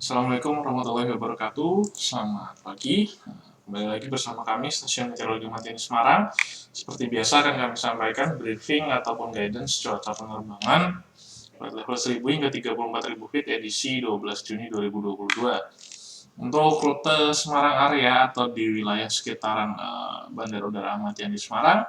Assalamualaikum warahmatullahi wabarakatuh. Selamat pagi. Kembali lagi bersama kami Stasiun Meteorologi Matiani Semarang. Seperti biasa akan kami sampaikan briefing ataupun guidance cuaca penerbangan pada level 1000 hingga 34.000 feet edisi 12 Juni 2022. Untuk rute Semarang area atau di wilayah sekitaran Bandara Udara Ahmad Yani Semarang,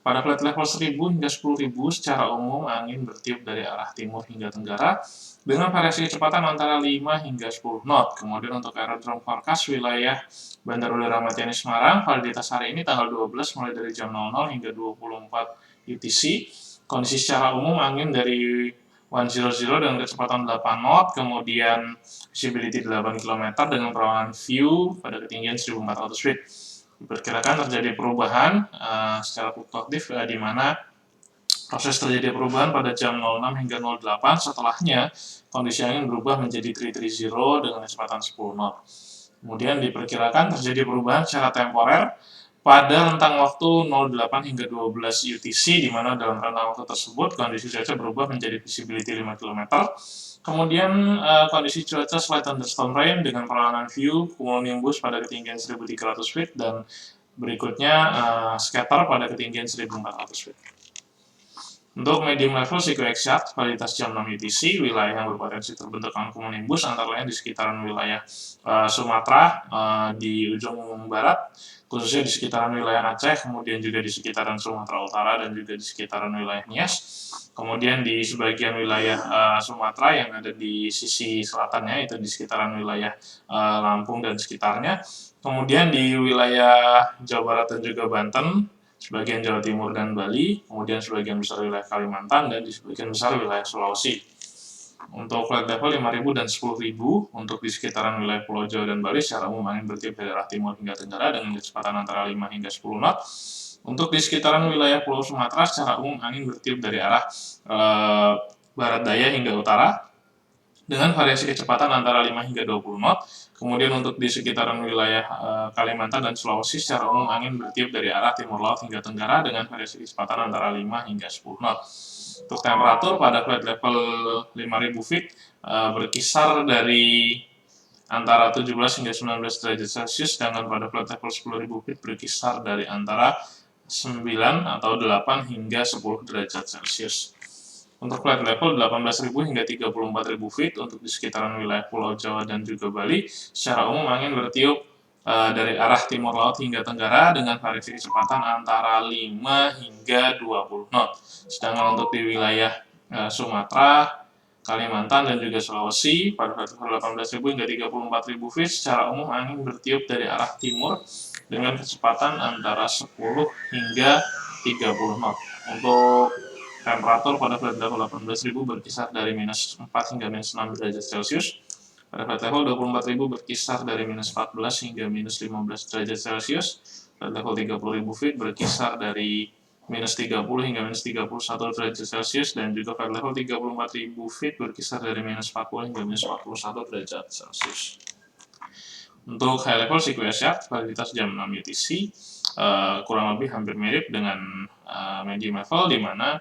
pada flight level 1000 hingga 10.000 secara umum angin bertiup dari arah timur hingga tenggara dengan variasi kecepatan antara 5 hingga 10 knot. Kemudian untuk aerodrome forecast wilayah Bandara Udara Ahmad Yani Semarang, validitas hari ini tanggal 12 mulai dari jam 00 hingga 24 UTC. Kondisi secara umum angin dari 100 dengan kecepatan 8 knot, kemudian visibility 8 km dengan perawanan view pada ketinggian 1400 feet. Diperkirakan terjadi perubahan secara fluktuatif di mana proses terjadi perubahan pada jam 06 hingga 08, setelahnya kondisi angin berubah menjadi 330 dengan kecepatan 10 knot. Kemudian diperkirakan terjadi perubahan secara temporer pada rentang waktu 08 hingga 12 UTC, di mana dalam rentang waktu tersebut kondisi cuaca berubah menjadi visibility 5 km. Kemudian kondisi cuaca slight thunderstorm rain dengan perawanan view cumulonimbus pada ketinggian 1300 feet dan berikutnya scatter pada ketinggian 1400 feet. Untuk medium level Psycho-Exyacht, validitas jam 6 UTC, wilayah yang berpotensi terbentuk cumulonimbus antara lain di sekitaran wilayah Sumatera di ujung barat, khususnya di sekitaran wilayah Aceh, kemudian juga di sekitaran Sumatera Utara dan juga di sekitaran wilayah Nias. Kemudian di sebagian wilayah Sumatera yang ada di sisi selatannya itu di sekitaran wilayah Lampung dan sekitarnya. Kemudian di wilayah Jawa Barat dan juga Banten, sebagian Jawa Timur dan Bali, kemudian sebagian besar wilayah Kalimantan, dan di sebagian besar wilayah Sulawesi. Untuk flight level 5.000 dan 10.000 untuk di sekitaran wilayah Pulau Jawa dan Bali secara umum angin bertiup dari arah timur hingga tenggara dengan kecepatan antara 5 hingga 10 knot. Untuk di sekitaran wilayah Pulau Sumatera secara umum angin bertiup dari arah barat daya hingga utara dengan variasi kecepatan antara 5 hingga 20 knot. Kemudian untuk di sekitaran wilayah Kalimantan dan Sulawesi secara umum angin bertiup dari arah timur laut hingga tenggara dengan variasi kecepatan antara 5 hingga 10 knot. Untuk temperatur pada flight level 5.000 feet berkisar dari antara 17 hingga 19 derajat Celcius, sedangkan pada flight level 10.000 feet berkisar dari antara 9 atau 8 hingga 10 derajat Celcius. Untuk flight level 18.000 hingga 34.000 feet untuk di sekitaran wilayah Pulau Jawa dan juga Bali, secara umum angin bertiup dari arah timur laut hingga tenggara dengan variasi kecepatan antara 5 hingga 20 knot. Sedangkan untuk di wilayah Sumatera, Kalimantan dan juga Sulawesi pada flight level 18.000 hingga 34.000 feet, secara umum angin bertiup dari arah timur dengan kecepatan antara 10 hingga 30 knot. Untuk temperatur pada flight level 18.000 berkisar dari minus 4 hingga minus 6 derajat Celcius. Pada flight level 24.000 berkisar dari minus 14 hingga minus 15 derajat Celcius. Flight level 30.000 feet berkisar dari minus 30 hingga minus 31 derajat Celcius, dan juga flight level 34.000 feet berkisar dari minus 40 hingga minus 41 derajat Celcius. Untuk high level Psycho-Exyacht, validitas jam 6 UTC kurang lebih hampir mirip dengan medium level, di mana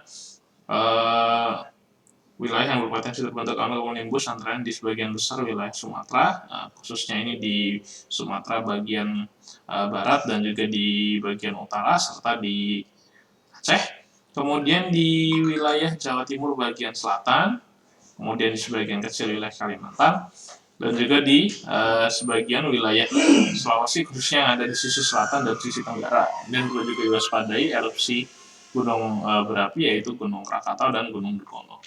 wilayah yang berpotensi terbentuk cumulonimbus antara lain di sebagian besar wilayah Sumatera, khususnya ini di Sumatera bagian barat dan juga di bagian utara, serta di Aceh. Kemudian di wilayah Jawa Timur bagian selatan, kemudian di sebagian kecil wilayah Kalimantan, dan juga di sebagian wilayah Sulawesi, khususnya yang ada di sisi selatan dan sisi tenggara. Dan perlu juga diwaspadai erupsi gunung berapi, yaitu Gunung Krakatau dan Gunung Dukono.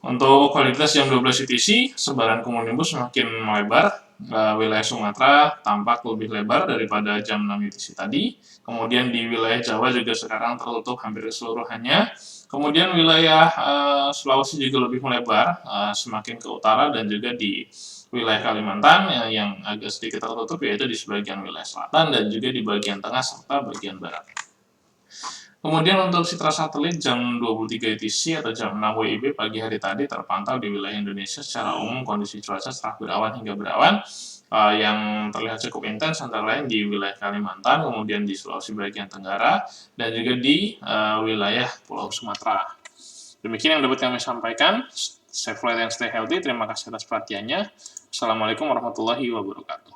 Untuk kualitas jam 12 UTC, sebaran cumulonimbus semakin melebar. Wilayah Sumatera tampak lebih lebar daripada jam 6 UTC tadi. Kemudian di wilayah Jawa juga sekarang tertutup hampir keseluruhannya. Kemudian wilayah Sulawesi juga lebih melebar, semakin ke utara, dan juga di wilayah Kalimantan yang agak sedikit tertutup, yaitu di sebagian wilayah selatan dan juga di bagian tengah serta bagian barat. Kemudian untuk citra satelit jam 23 UTC atau jam 6 WIB pagi hari tadi terpantau di wilayah Indonesia secara umum kondisi cuaca cerah berawan hingga berawan yang terlihat cukup intens, antara lain di wilayah Kalimantan, kemudian di Sulawesi bagian tenggara, dan juga di wilayah Pulau Sumatera. Demikian yang dapat kami sampaikan. Stay flight and stay healthy. Terima kasih atas perhatiannya. Assalamualaikum warahmatullahi wabarakatuh.